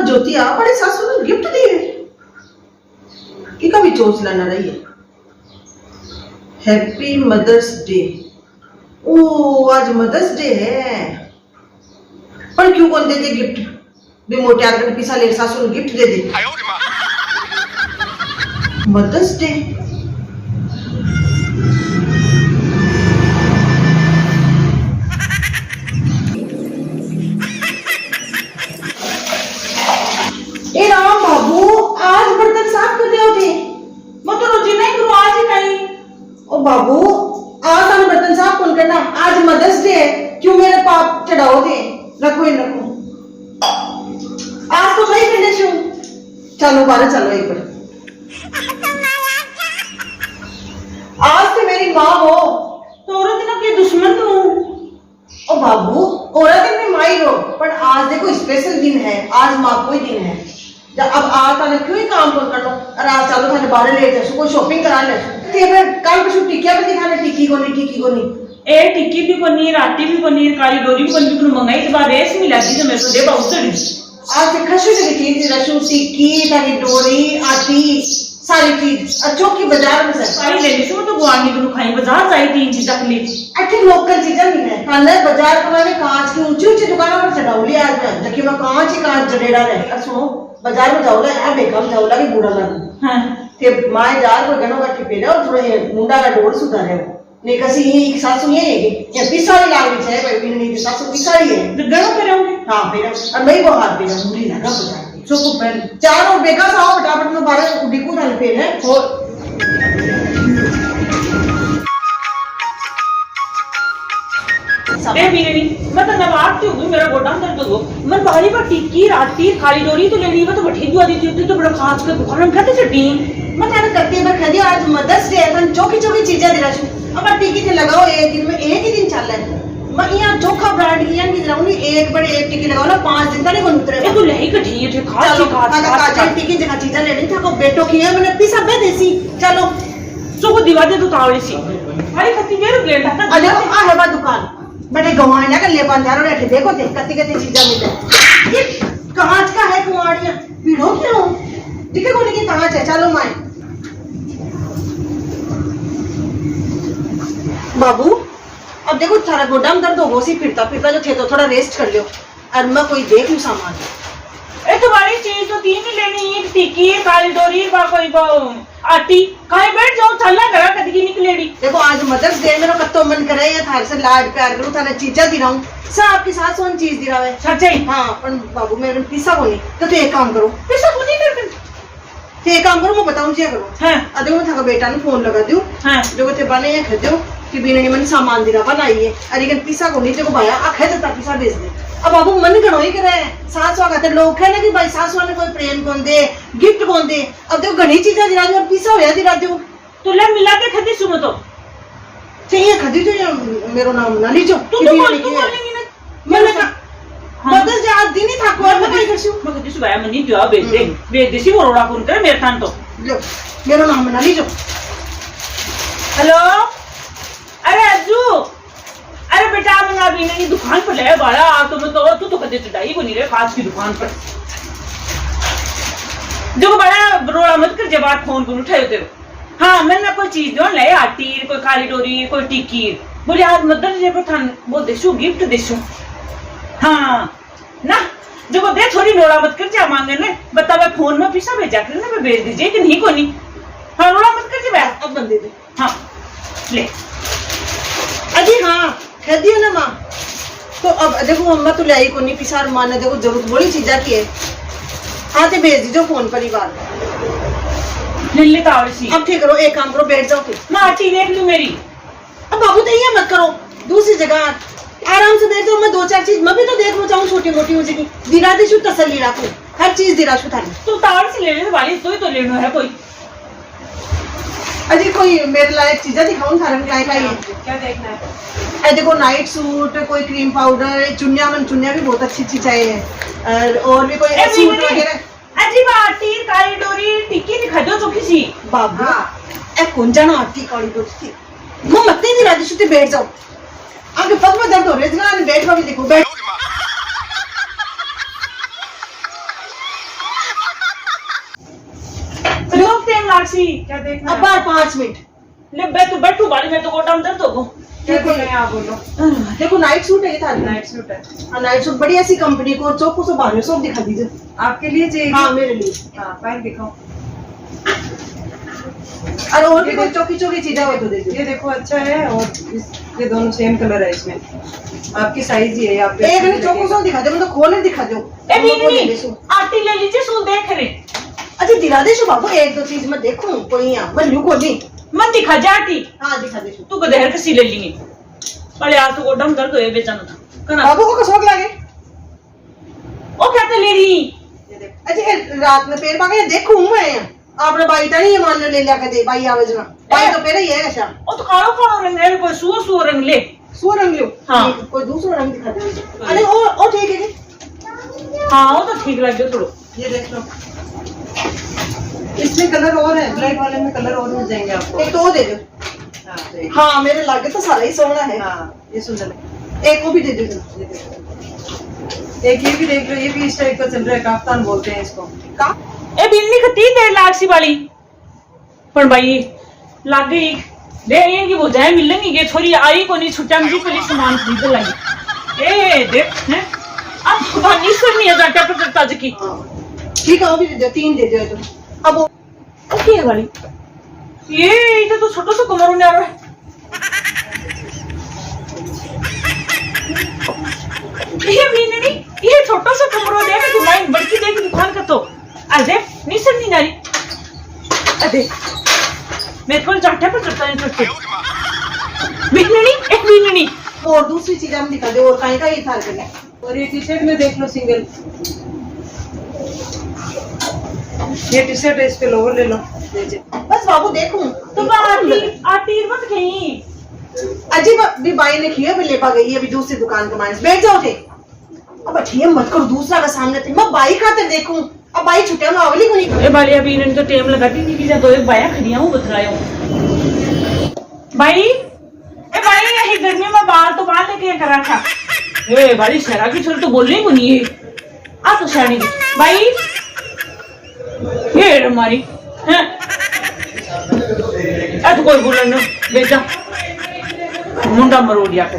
आज ज्योति आ बड़े सासू ने गिफ्ट दिए कि कभी चोच लाना रही है। Happy mother's day. ओ आज मदर्स डे है, पर क्यों कौन दे दे गिफ्ट? भी मोटे आदमी पिसा ले सासू ने गिफ्ट दे दे। मदर्स डे ए राम बाबू, आज बर्तन साफ कर रहे थे। मैं तो रोजी नहीं करूँ, आज ही नहीं। ओ बाबू, आज हम बर्तन साफ कौन करना? आज मदर्स डे है, क्यों मेरे पाप चढ़ाओ दे? रखो ही रखो, आज तो मैं करने छू। चलो बारह चलो एक बार। आज तो मेरी माँ हो तो औरत दिनों की दुश्मन तू। ओ बाबू, औरत दिन में माई हो, पर आज देखो स्पेशल दिन है, आज माँ को ही दिन है। अब आज ताने क्यों ही काम कर लो, और आज चलो थाने बाहर ले जासु, कोई शॉपिंग करा ले। कल पशु टिकिया भी दिखाने, टिक्की को नहीं ए टिक्की भी पनीर, आटी भी पनीर, काली डोरी भी पनीर मंगाई के बाद रेस मिला दी जो मेरे को दे बहुत चढ़ी। आज से खशु से चीज रसू, टिक्की, काली डोरी, आटी, सारी चीज अच्छो की बाजार में सारी ले ली। तो गुआनी को खाई बाजार जाई 3 चीज रख ली। अच्छी लोकल चीजें नहीं है खाने बाजार को। मैंने कांच की ऊंची दुकानों पर चढ़ाऊली आज मैं, देखिए मैं कांच ही कांच जड़ेड़ा रहे। और सुनो बाजार में जाओ यार, बेकम जाओ कि बुरा लगे। हां ते माय जार को गनो का टिपेले और थोड़े मुंडा का डोर सुधारे ने कसी एक सासू ये है कि ये पिसारी लागनी चाहिए भाई, बिन नहीं सासू पिसारी है तो गनो करोगे। हां बेरा और नहीं वो हाथ बेरा मुंडी लगा बता चुप पहन चारों बेगा साओ फटाफट में बारे डिकू डाल पे है। और ए बीनी मैं तो नवाब थी हूं, मेरा गोदाम दर्द हो। मैं बाहरी पर टिक्की, राती, खाली डोरी तो लेनी है, तो बैठी दुआ दी थी तो बड़ा खास के दुकान में खाते चटी। मैं ताने करती है, मैं खदी आज मदर्स डे है, तन चौकी चौकी चीजें दे रहा छु। अब टिक्की थे लगाओ एक दिन में, एक ही दिन चल रहा है। मैं यहां चोखा ब्रांड की यानी दिलाऊंगी, एक बड़े एक टिक्की लगाओ ना 5 दिन तक नहीं बन उतरे। ए तो लही कठी है थे खास चलो खास काचा टिक्की जगह चीजें लेनी था को बेटो की है, मैंने पिसा बे देसी। चलो सो को दिवा दे तो तावड़ी सी भाई खती मेरे गेट था। अरे आ है बा दुकान बड़े गवाए ना कर ले बंदारो बैठे देखो थे कत्ती कत्ती चीजें मिले। ये कांच का है कुआड़ियां, पीड़ो क्यों? टिके कोने की कांच है। चलो माए बाबू, अब देखो सारा गोदाम दर्द हो सी फिरता फिरता जो थे तो थोड़ा रेस्ट कर लियो। और मैं कोई देख लूं सामान। ए तुम्हारी चीज तो 3 ही लेनी है, टिक्की, काली डोरी, कोई आटी। कहीं बैठ जाओ, थल्ला करा कदगी निकलेड़ी। देखो आज मदर्स डे मेरा कत्तो मन करे या थार से लाड प्यार करूं, थाने चीजा दिलाऊं सब आपके साथ सोन चीज दिलावे सच्चाई। हां पर बाबू मेरे पिसा को नहीं तो एक काम करो, पैसा को नहीं करते तो एक काम करो मैं बताऊं क्या करो। हां अदे मैं थाका बेटा ने फोन लगा दूं। हां जो थे बने है खदो कि बिना मन सामान दिला बनाइए, अरे के पिसा को नहीं, देखो भाया आखे तो पिसा भेज दे। अब बाबू मन करो ही करे सास वाला कहते लोग है ना कि भाई सास वाले कोई प्रेम कौन दे, गिफ्ट कौन दे। अब देखो घनी चीजें दिला दो और पिसा होया दिला दो तो ले मिला के खदी सुनो तो चाहिए खदी तो मेरो नाम ना लीजो। तू तो बोलेंगी ना मैंने कहा मदर्स डे आज दिन ही था को और मैं करछू मैं खदी सुबाया मनी दिया बे देसी बरोड़ा फोन करे मेरे थान तो लो मेरो नाम ना लीजो। हेलो अरे अज्जू, अरे बेटा मैं अभी नहीं दुकान पर ले बाड़ा तो मैं तो तू कदे चढ़ाई बनी रे खास की दुकान पर जो बड़ा रोड़ा मत कर जब आप फोन पर उठाए तेरे। हाँ मैंने कोई चीज दो ले आटी, कोई काली डोरी, कोई टिक्की। बोले आज मदर डे पर थान वो देशु गिफ्ट देशु। हाँ ना जो दे थोड़ी रोड़ा मत कर जा मांगे ने बता मैं फोन में पैसा भेजा कर ना मैं भेज दीजिए कि नहीं कोनी। हाँ रोड़ा मत कर जा अब बंदे दे। हाँ ले अजी हाँ कह दियो ना माँ। तो अब देखो अम्मा तो लाई को नहीं पिसार माँ ने देखो जरूरत बड़ी चीजा की है। हाँ तो भेज दीजो फोन पर ही बात ले तावड़ी सी। अब ठीक करो, एक काम करो बैठ जाओ फिर। मैं आटी देख लूं मेरी। अब बाबू तो ये मत करो, दूसरी जगह आराम से बैठ जाओ। मैं 2-4 चीज मैं भी तो देख लूं चाहूँ छोटी मोटी हो जाएगी। दिला दीशु तसल्ली रखो, हर चीज दिला छू थाली। तू तावड़ी से लेने वाली तो लेना है कोई। अजी कोई मेरे लायक चीजें दिखाऊं थारन क्या देखना है? ए देखो नाइट सूट, कोई क्रीम पाउडर, चुन्निया मन चुन्निया भी बहुत अच्छी अच्छी चाहिए और भी कोई सूट वगैरह। अजी बाटी काली डोरी टिक्की दिखा दो तो किसी बाबू ए कौन जाना आती काली डोरी मैं मत नहीं राजी सुते बैठ जाओ। आगे पग में दर्द हो रहा है, बैठ भी देखो बैठ। क्या देखना अब है? बार 5 मिनट। ले बे तू बैठू बाली में तो गोटाम दर्द हो क्या देखना है आप बोलो। देखो नाइट सूट है ये था। नाइट सूट है नाइट सूट बढ़िया सी कंपनी को चौको से बाहर सब दिखा दीजिए। आपके लिए चाहिए? हाँ मेरे लिए। हाँ फाइल दिखाओ। और और भी कोई चौकी चौकी चीजें हो तो दे दो। ये देखो अच्छा है और ये दोनों सेम कलर है इसमें। आपकी साइज ही है आप एक ने चौको से दिखा दो, मतलब खोल दिखा दो। ए बीनी आटी ले लीजिए सू देख रे। अच्छा दिला दे शो बाबू, एक दो चीज मैं देखूं कोई यहाँ बल्लू को दी। मन दिखा जा आटी। हाँ दिखा दे शो। तू को देहर कसी ले लेंगे अरे यार तू गोटाम दर्द होए बेचाना था कना बाबू को शौक लगे। ओ क्या तो ले रही ये देख। अच्छा ये रात में पेड़ पाके देखूं मैं यहाँ। आपने बाई तो नहीं ये मान ले लिया दे बाई आवे जना बाई तो पेड़ ही है ऐसा। ओ तो कालो कालो रंग है कोई सुओ रंग ले। सो रंग लो। हाँ। कोई दूसरा रंग दिखा दे। अरे ओ ठीक है। हाँ वो तो ठीक लग गया थोड़ा। ये देख लो। इसमें कलर और है, ब्लैक वाले में कलर और मिल जाएंगे आपको। एक तो वो दे दो। हाँ देखिए। हाँ मेरे लागे तो सारा ही सोना है। हाँ ये सुंदर है। एक वो भी दे दो। ये देखो। एक ये भी देख लो, ये भी इस टाइप का चल रहा है, काफ्तान बोलते हैं इसको। का ए बिल्ली खती 1.5 लाख सी वाली पर भाई लाग गई दे ये की बोझाए मिलने ये छोरी आई को नहीं छुट्टा मुझे पहले सामान खरीद लाई। ए देख हैं अब खुदा नहीं सुननी है जाटा पर ताज की। ठीक है वो भी दे दो, 3 दे दो तुम। अब वो ओके है वाली ये तो छोटो सा कमर होने आ रहा है। ये भी नहीं ये छोटा सा कमरा देख तू लाइन बड़की देख दुकान का तो अरे नहीं सुननी नारी अरे मेरे को जाटा पर चढ़ता नहीं चढ़ते बिकनी एक बिकनी और दूसरी चीज हम दिखा दो और कहीं का ये था करना। और ये टी शर्ट में देख लो सिंगल, ये टी शर्ट है, इस पे लोअर ले लो। लीजिए बस बाबू देखूं तो आटी मत कहीं अजीब भी बाई ने किया भी लेपा गई अभी दूसरी दुकान के माइनस बैठ जाओ थे। अब ठीक मत करो दूसरा का सामने थे मैं बाई खाते देखूं। अब बाई छुट्टिया में आवली को नहीं ए बाली अभी इन्होंने तो टेम लगा दी थी तो एक बाया खड़िया हूँ बतलाया भाई ए भाई यही गर्मी में बाल तो बाल लेके करा था ए बाली शरा की छोरी तो बोल रही नहीं है आ तो शानी की भाई ये हमारी हैं तो कोई बोला ना बेचा मुंडा मरोड़िया को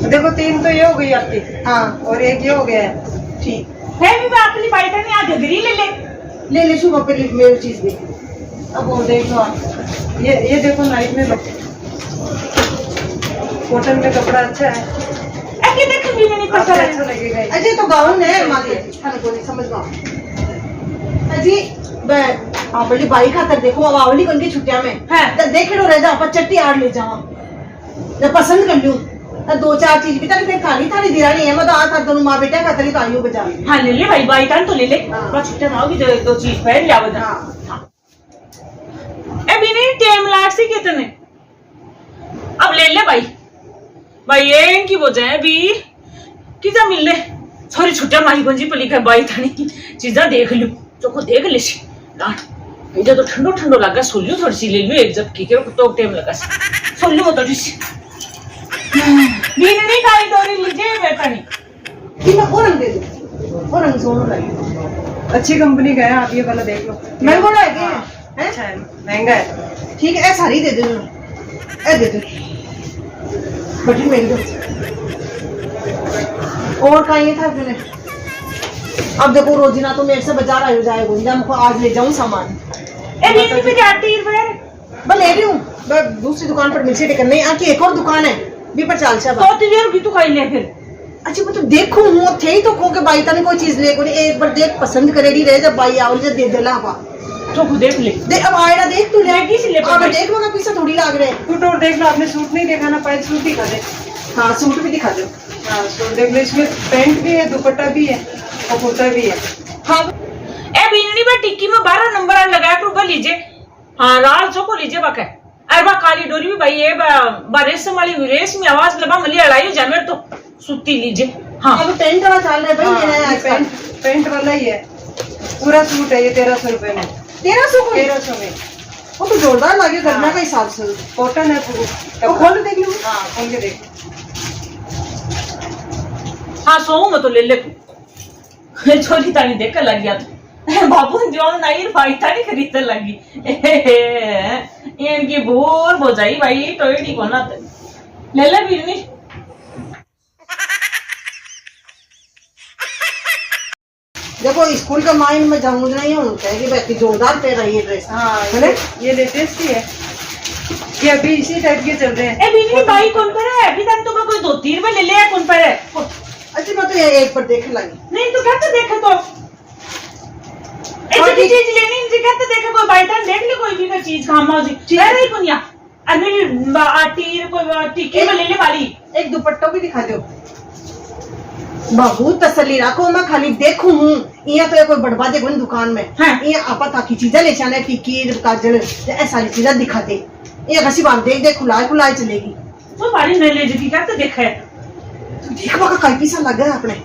देखो 3 तो ये हो गई आपकी। हाँ और एक ये हो गया है। ठीक है भी मैं अपनी बाइक नहीं आ गगरी ले ले शुभ पे मेरी चीज देख। अब वो देख लो आप, ये देखो नाइट में लो, कॉटन में कपड़ा अच्छा है, ऐसे देख भी नहीं पता आपको अच्छा लगेगा ये। अजय तो गाउन है माते खाने को नहीं समझ में अजी आप बोली बाई खातर देखो अब आवली को उनकी छुट्टियां में हाँ। तो देखे रह जा पर चट्टी आड़ ले जाओ मैं पसंद कर लूं तो 2-4 चीज भी तक फिर थाली थाली दिरा नहीं है मैं तो आ था दोनों माँ बेटा खातर ही तो आयु बजा हाँ ले भाई बाई टान तो ले ले हाँ। बस छुट्टियां आओगी तो 2 चीज पहन लिया बजा हाँ। ए बिनी टेम लाख से कितने अब ले ले भाई ये की वजह है भी किजा मिल ले सॉरी छुट्टियां माही गंजी पर लिखा बाई थानी चीजा देख लू चोको देख ले सी लाट इधर तो ठंडो ठंडो लगा सोलियो थोड़ी सी ले लियो एक जब की के तो टाइम लगा सोलियो मत थोड़ी सी बीनी काली डोरी लीजिए बेटा नहीं कि मैं और रंग दे दूं और रंग सोना लगे अच्छी कंपनी का है, आप ये वाला देख लो। महंगा है क्या हाँ, है अच्छा है, महंगा है। ठीक है ऐसा ही दे दो ऐ दे दो बड़ी मेल दो और कहीं ये था तूने अब देखो रोजीना तो मेरे से बाजार आयो जाएगा इंजा मुझको आज ले जाऊं सामान ए बीनी भी जाती है फिर मैं ले रही हूँ मैं दूसरी दुकान पर मिलसे टिकट नहीं आके एक और दुकान है भी पर चाल सा तो तुझे की तू खाई ले फिर अच्छा मैं तो देखूं हूँ थे ही तो को के बाई तने कोई चीज ले कोई एक बार देख पसंद करेगी रहे जब बाई आवल जे दे देला हवा तो खुद देख ले देख अब आएगा देख तू ले मैं किस ले अब देख मगर पीछे थोड़ी लाग रहे सूट और देख लो, आपने सूट नहीं देखा ना, पहले सूट दिखा दे। हाँ सूट भी दिखा दो हाँ सूट देख लो, इसमें पैंट भी है, दुपट्टा भी है और कुर्ता भी है। हाँ ए बीनी में टिक्की में 12 नंबर लगा कर लीजिए हाँ राज जो को लीजिए बाका अरे बा काली डोरी भी भाई ये रेशम वाली रेशमी आवाज लबा मली अड़ाई जानवर तो सुती लीजिए हाँ अब टेंट वाला चाल रहा है भाई हाँ, लेना है ये पैंट वाला ही है, पूरा सूट है ये 1300 रुपए में। 1300 को 1300 में वो तो जोरदार लगे करना का हिसाब से कॉटन है पूरा। तो खोल के देख लो हाँ खोल के देख। हाँ सो मैं तो ले ले तू छोरी तानी देख कर लग गया बाबू जो नई फाइटा नहीं खरीदने लगी इनकी बोर हो जाई भाई टोयडी को ना ले ले बीरनी देखो स्कूल का माइंड में जमूज नहीं होता है कि व्यक्ति जोरदार पे रही है ड्रेस। हाँ है ना? ये लेटेस्ट ही है, ये अभी इसी टाइप के चल रहे हैं। ए बीरनी भाई कौन पर है अभी तक तो मैं कोई 2-3 में ले लिया कौन पर है अच्छा मैं तो ये एक पर देख लगी। नहीं तो कहते देखे तो ऐसी चीज लेनी मुझे कहते देखे कोई बाइटन देख ले कोई भी चीज खामा जी कह रही कुनिया अनिल आटी कोई टिक्की में ले ले वाली एक दुपट्टा भी दिखा दो बाबू, तसल्ली रखो, मैं खाली देखूं हूँ यहाँ तो कोई बढ़वा दे दुकान में। हाँ। यहाँ आपा ताकि चीजें ले जाने टिक्की काजल ऐसी सारी चीजें दिखा दे। ये घसी बात देख देख खुलाए खुलाए चलेगी तो बारी नहीं ले जी कहते देखा है तो देख का कई पैसा लग गया अपने।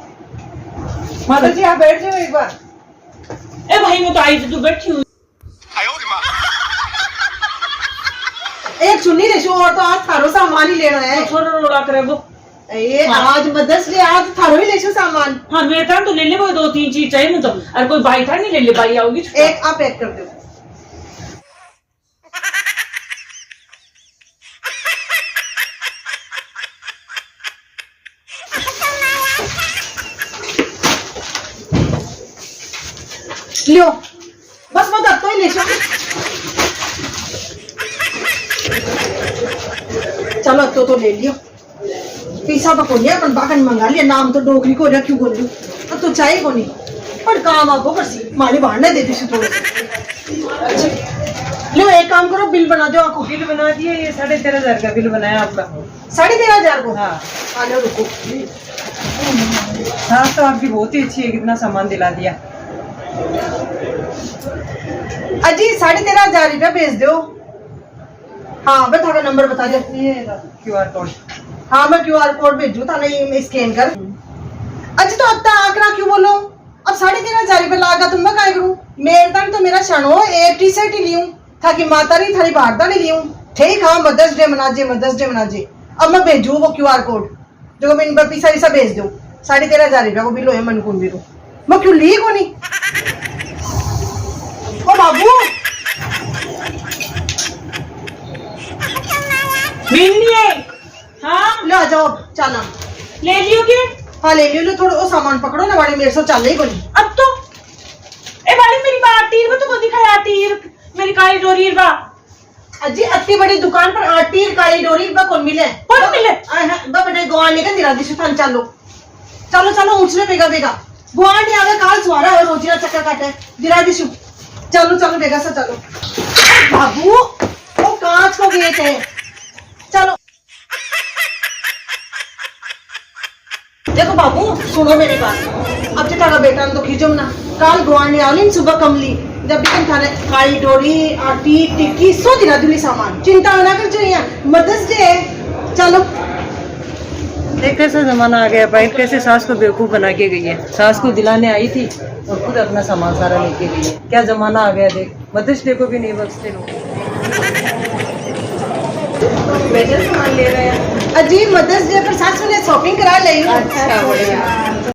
माता जी आप बैठ जाओ एक बार। ए भाई मैं तो आई तू बैठी हूँ एक चुन्नी ले शो और तो आज थारो सामान ही लेना है। थोड़ा रोड़ा करे वो ये आज मदर्स डे आज थारो ही ले शो सामान। हाँ मेरे टाइम तो ले ले वो 2-3 चीज चाहिए मुझे तो और कोई बाई था नहीं ले ले बाई आओगी एक आप पैक कर दो। लियो बस मैं अब तो ही ले शो। चलो अब तो ले लियो पैसा तो को लिया अपन बाकन मंगा लिया नाम तो डोगरी को क्यों बोल रही अब तो चाहिए को नहीं पर काम आपको कर मारी बाढ़ने देती से थोड़े अच्छा लो एक काम करो बिल बना दो आपको। बिल बना दिए, ये 13,500 का बिल बनाया आपका। 13,500 को। हाँ आ लो रुको। सास तो आपकी बहुत ही अच्छी है, कितना सामान दिला दिया। अजी 13,500 रुपया भेज दो। हाँ बता का नंबर बता दो। ये QR कोड। हाँ मैं QR कोड भेजू था नहीं स्कैन कर। अच्छा तो अब तक आंकड़ा क्यों बोलो अब 13,500 रुपया लागा तुम मैं क्या करूँ मेरे तक तो मेरा शनो एक टी शर्ट ही लियूं ताकि माता री थारी भारदा नहीं लियूं ठीक। हाँ मदर्स डे मना जे अब मैं भेजू वो QR कोड जो मैं इन पर पैसा वैसा भेज दो 13,500 रुपया को बिल हो मन कौन भी मैं क्यों ली को नहीं ओ बाबू मिलनी है हाँ ले आ जाओ चलना ले लियो के हाँ ले लियो थोड़ा वो सामान पकड़ो ना बड़ी मेरे से चल ही को नहीं अब तो ए वाली मेरी बात तीर में तो को दिखाया तीर मेरी काली डोरी बा अजी अत्ती बड़ी दुकान पर आटी काली डोरी बा कौन मिले बा बेटे गोवान निकल दिला दिशु थान चलो चलो चलो ऊंचले बेगा गोवान नहीं आवे काल सुवारा है रोजिना चक्कर काटे दिला दिशु चलो चलो बेगा सा चलो बाबू वो कांच को गेट है चलो देखो बाबू सुनो मेरी बात अब तो बेटा तो खींचो ना काल गोवानी आली सुबह कमली जब भी थाने काली डोरी आटी टिक्की सो दिला दिली सामान चिंता ना कर चाहिए मदर्स डे चलो देख कैसा जमाना आ गया भाई, कैसे सास को बेवकूफ बना के गई है। सास को दिलाने आई थी और खुद अपना सामान सारा लेके गई है। क्या जमाना आ गया देख, मदर्स डे को भी नहीं बख्शते लोग। बेटर सामान ले रहे हैं अजी मदर्स डे पर सास ने शॉपिंग करा ली। अच्छा बढ़िया।